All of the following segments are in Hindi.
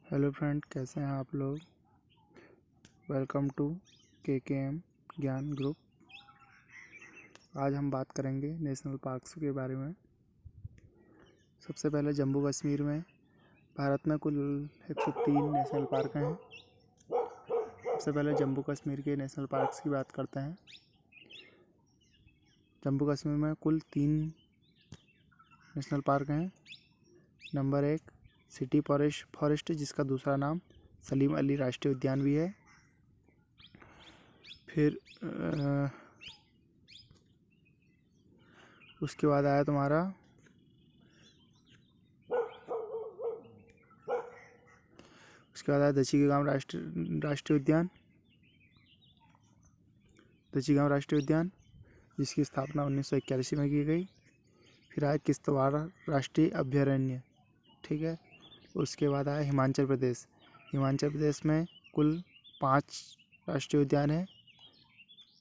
हेलो फ्रेंड, कैसे हैं आप लोग। वेलकम टू KKM ज्ञान ग्रुप। आज हम बात करेंगे नेशनल पार्क्स के बारे में। सबसे पहले जम्मू कश्मीर में भारत में कुल 103 नेशनल पार्क हैं। सबसे पहले जम्मू कश्मीर के नेशनल पार्क्स की बात करते हैं। जम्मू कश्मीर में कुल 3 नेशनल पार्क हैं। नंबर 1 सिटी फॉरेस्ट, जिसका दूसरा नाम सलीम अली राष्ट्रीय उद्यान भी है। फिर उसके बाद आया तुम्हारा दछीगांव राष्ट्रीय उद्यान। दछीगांव राष्ट्रीय उद्यान जिसकी स्थापना 1981 में की गई। फिर आया किश्तवाड़ राष्ट्रीय अभयारण्य, ठीक है। उसके बाद आया हिमाचल प्रदेश। हिमाचल प्रदेश में कुल 5 राष्ट्रीय उद्यान है।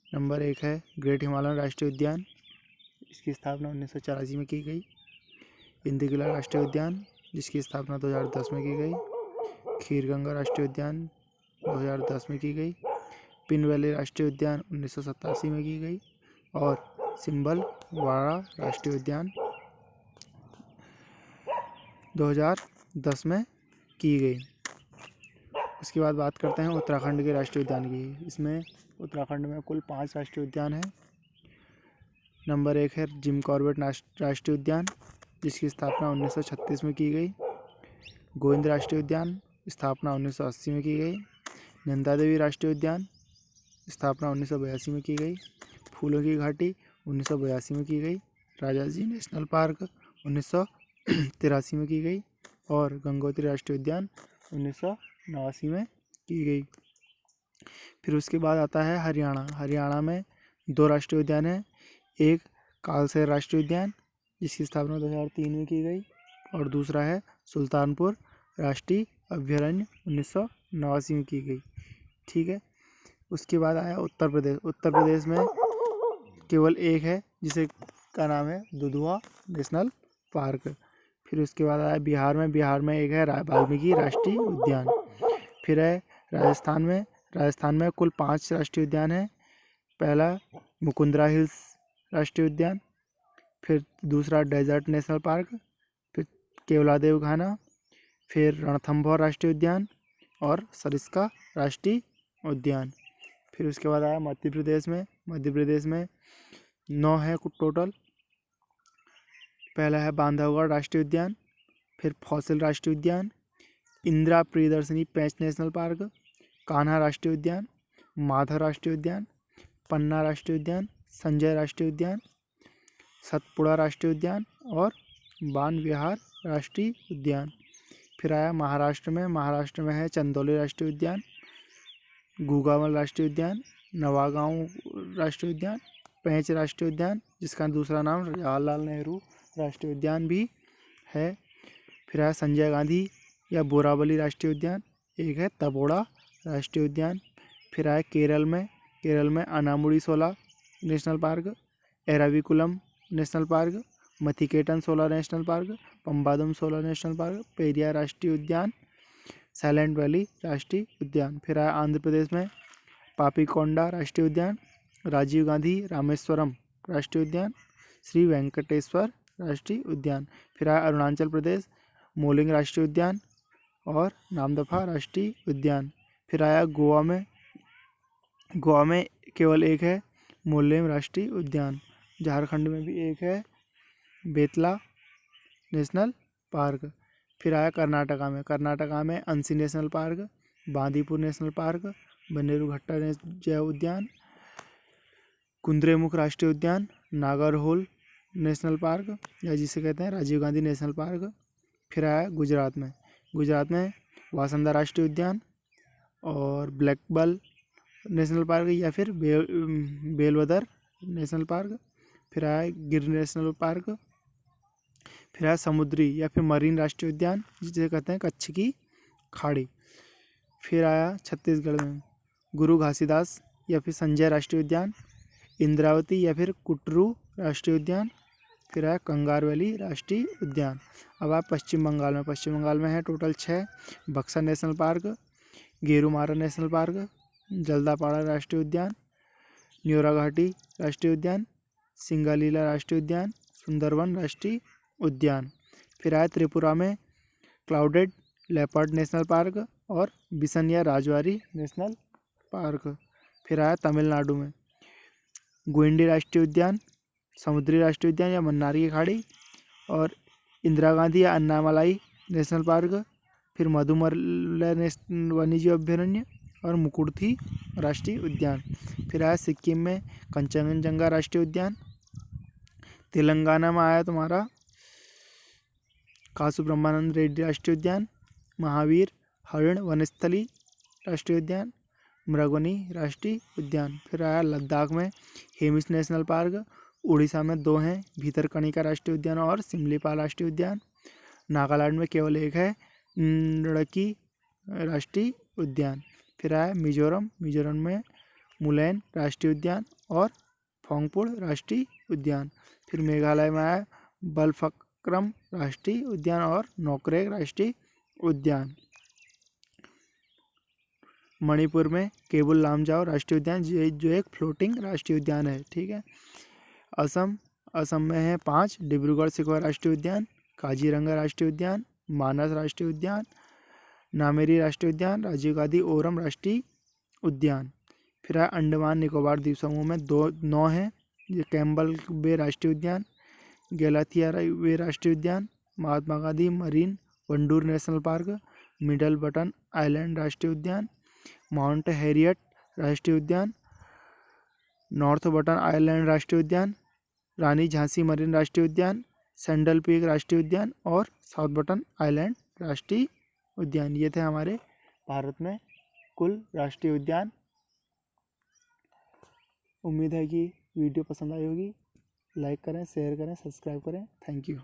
नंबर 1 है ग्रेट हिमालयन राष्ट्रीय उद्यान, इसकी स्थापना 1984 में की गई। इंद्रकिला राष्ट्रीय उद्यान, जिसकी स्थापना 2010 में की गई। खीरगंगा राष्ट्रीय उद्यान 2010 में की गई। पिन वैली राष्ट्रीय उद्यान 1987 में की गई। और सिंबलवाड़ा राष्ट्रीय उद्यान 2010 में की गई। उसके बाद बात करते हैं उत्तराखंड के राष्ट्रीय उद्यान की। इसमें उत्तराखंड में कुल 5 राष्ट्रीय उद्यान हैं। नंबर 1 है जिम कॉर्बेट राष्ट्रीय उद्यान, जिसकी स्थापना 1936 में की गई। गोविंद राष्ट्रीय उद्यान, स्थापना 1980 में की गई। नंदा देवी राष्ट्रीय उद्यान, स्थापना 1982 में की गई। फूलों की घाटी 1982 में की गई। राजा जी नेशनल पार्क 1983 में की गई। और गंगोत्री राष्ट्रीय उद्यान 1989 में की गई। फिर उसके बाद आता है हरियाणा। हरियाणा में 2 राष्ट्रीय उद्यान हैं। एक कालसेर राष्ट्रीय उद्यान, जिसकी स्थापना 2003 में की गई। और दूसरा है सुल्तानपुर राष्ट्रीय अभयारण्य 1989 में की गई, ठीक है। उसके बाद आया उत्तर प्रदेश। उत्तर प्रदेश में केवल एक है, जिसे का नाम है दुधवा नेशनल पार्क। फिर उसके बाद आया बिहार में। बिहार में एक है वाल्मीकि राष्ट्रीय उद्यान। फिर है राजस्थान में। राजस्थान में कुल 5 राष्ट्रीय उद्यान हैं। पहला मुकुंदरा हिल्स राष्ट्रीय उद्यान, फिर दूसरा डेजर्ट नेशनल पार्क, फिर केवलादेव घाना, फिर रणथंभौर राष्ट्रीय उद्यान और सरिस्का राष्ट्रीय उद्यान। फिर उसके बाद आया मध्य प्रदेश में। मध्य प्रदेश में 9 है टोटल। पहला है बांधवगढ़ राष्ट्रीय उद्यान, फिर फॉसिल राष्ट्रीय उद्यान, इंदिरा प्रियदर्शनी पेंच नेशनल पार्क, कान्हा राष्ट्रीय उद्यान, माधव राष्ट्रीय उद्यान, पन्ना राष्ट्रीय उद्यान, संजय राष्ट्रीय उद्यान, सतपुड़ा राष्ट्रीय उद्यान और बान विहार राष्ट्रीय उद्यान। फिर आया महाराष्ट्र में। महाराष्ट्र में है चंदौली राष्ट्रीय उद्यान, गुगामल राष्ट्रीय उद्यान, नवागांव राष्ट्रीय उद्यान, पेंच राष्ट्रीय उद्यान, जिसका दूसरा नाम जवाहरलाल नेहरू राष्ट्रीय उद्यान भी है। फिर है संजय गांधी या बोरावली राष्ट्रीय उद्यान। एक है तपोड़ा राष्ट्रीय उद्यान। फिर आया केरल में। केरल में अनामुडी-सोला national park, Eravikulam national park, मथिकेटन-सोला national park, पम्बादम-सोला national park, Periyar राष्ट्रीय उद्यान, साइलेंट वैली राष्ट्रीय उद्यान। फिर आया आंध्र प्रदेश में पापीकोंडा राष्ट्रीय उद्यान, राजीव गांधी रामेश्वरम राष्ट्रीय उद्यान, श्री वेंकटेश्वर राष्ट्रीय उद्यान। फिर आया अरुणाचल प्रदेश मोलिंग राष्ट्रीय उद्यान और नामदफा राष्ट्रीय उद्यान। फिर आया गोवा में। गोवा में केवल एक है मोलेम राष्ट्रीय उद्यान। झारखंड में भी एक है बेतला नेशनल पार्क। फिर आया कर्नाटका में। कर्नाटका में Anshi national park, Bandipur national park, Bannerghatta जैव उद्यान, कुद्रेमुख राष्ट्रीय उद्यान, नागरहोल नेशनल पार्क या जिसे कहते हैं राजीव गांधी नेशनल पार्क। फिर आया गुजरात में। गुजरात में वासंदा राष्ट्रीय उद्यान और ब्लैकबल नेशनल पार्क या फिर बेलवदर नेशनल पार्क। फिर आया गिर नेशनल पार्क। फिर आया समुद्री या फिर मरीन राष्ट्रीय उद्यान, जिसे कहते हैं कच्छ की खाड़ी। फिर आया छत्तीसगढ़ में गुरु घासीदास या फिर संजय राष्ट्रीय उद्यान, इंद्रावती या फिर कुटरू राष्ट्रीय उद्यान, फिर है कंगार वैली राष्ट्रीय उद्यान। अब आप पश्चिम बंगाल में, पश्चिम बंगाल में है total 6, Buxar national park, Gorumara national park, Jaldapara राष्ट्रीय उद्यान, न्योरा घाटी राष्ट्रीय उद्यान, सिंगालीला राष्ट्रीय उद्यान, सुंदरवन राष्ट्रीय उद्यान। फिर आया त्रिपुरा में क्लाउडेड लेपर्ड नेशनल पार्क और बिसनिया राजवारी नेशनल पार्क। फिर आया तमिलनाडु में गुइंडी राष्ट्रीय उद्यान, समुद्री राष्ट्रीय उद्यान या मन्नार की खाड़ी, और इंदिरा गांधी या अन्नामलाई नेशनल पार्क। फिर मधुमलाई वन्यजीव अभ्यारण्य और मुकुड़थी राष्ट्रीय उद्यान। फिर आया सिक्किम में कंचनजंगा राष्ट्रीय उद्यान। तेलंगाना में आया तुम्हारा कासु ब्रह्मानंद रेड्डी राष्ट्रीय उद्यान, महावीर हरिण वनस्थली राष्ट्रीय उद्यान, मृगवनी राष्ट्रीय उद्यान। फिर आया लद्दाख में हेमिस नेशनल पार्क। उड़ीसा में 2 हैं, भीतरकनिका राष्ट्रीय उद्यान और सिमलीपाल राष्ट्रीय उद्यान। नागालैंड में केवल 1 है, इडुक्की राष्ट्रीय उद्यान। फिर आया मिजोरम, मिजोरम में मुलैन राष्ट्रीय उद्यान और फोंगपुड़ राष्ट्रीय उद्यान। फिर मेघालय में आया बलफक्रम राष्ट्रीय उद्यान और नोकरेक राष्ट्रीय उद्यान। मणिपुर में केबुल लामजाओ राष्ट्रीय उद्यान जो एक फ्लोटिंग राष्ट्रीय उद्यान है, ठीक है। असम में है 5, डिब्रूगढ़ सिखोवा राष्ट्रीय उद्यान, काजीरंगा राष्ट्रीय उद्यान, मानस राष्ट्रीय उद्यान, नामेरी राष्ट्रीय उद्यान, राजीव गांधी ओरम राष्ट्रीय उद्यान। फिर है अंडमान निकोबार द्वीप समूह में 9 हैं, ये कैम्बल बे राष्ट्रीय उद्यान, गैलाथिया वे राष्ट्रीय उद्यान, Mahatma Gandhi marine Wandoor national park, middle button island राष्ट्रीय उद्यान, माउंट हैरियट राष्ट्रीय उद्यान, नॉर्थ बटन आइलैंड राष्ट्रीय उद्यान, रानी झांसी मरीन राष्ट्रीय उद्यान, सैंडल पीक राष्ट्रीय उद्यान और साउथ बटन आइलैंड राष्ट्रीय उद्यान। ये थे हमारे भारत में कुल राष्ट्रीय उद्यान। उम्मीद है कि वीडियो पसंद आई होगी। लाइक करें, शेयर करें, सब्सक्राइब करें। Thank you.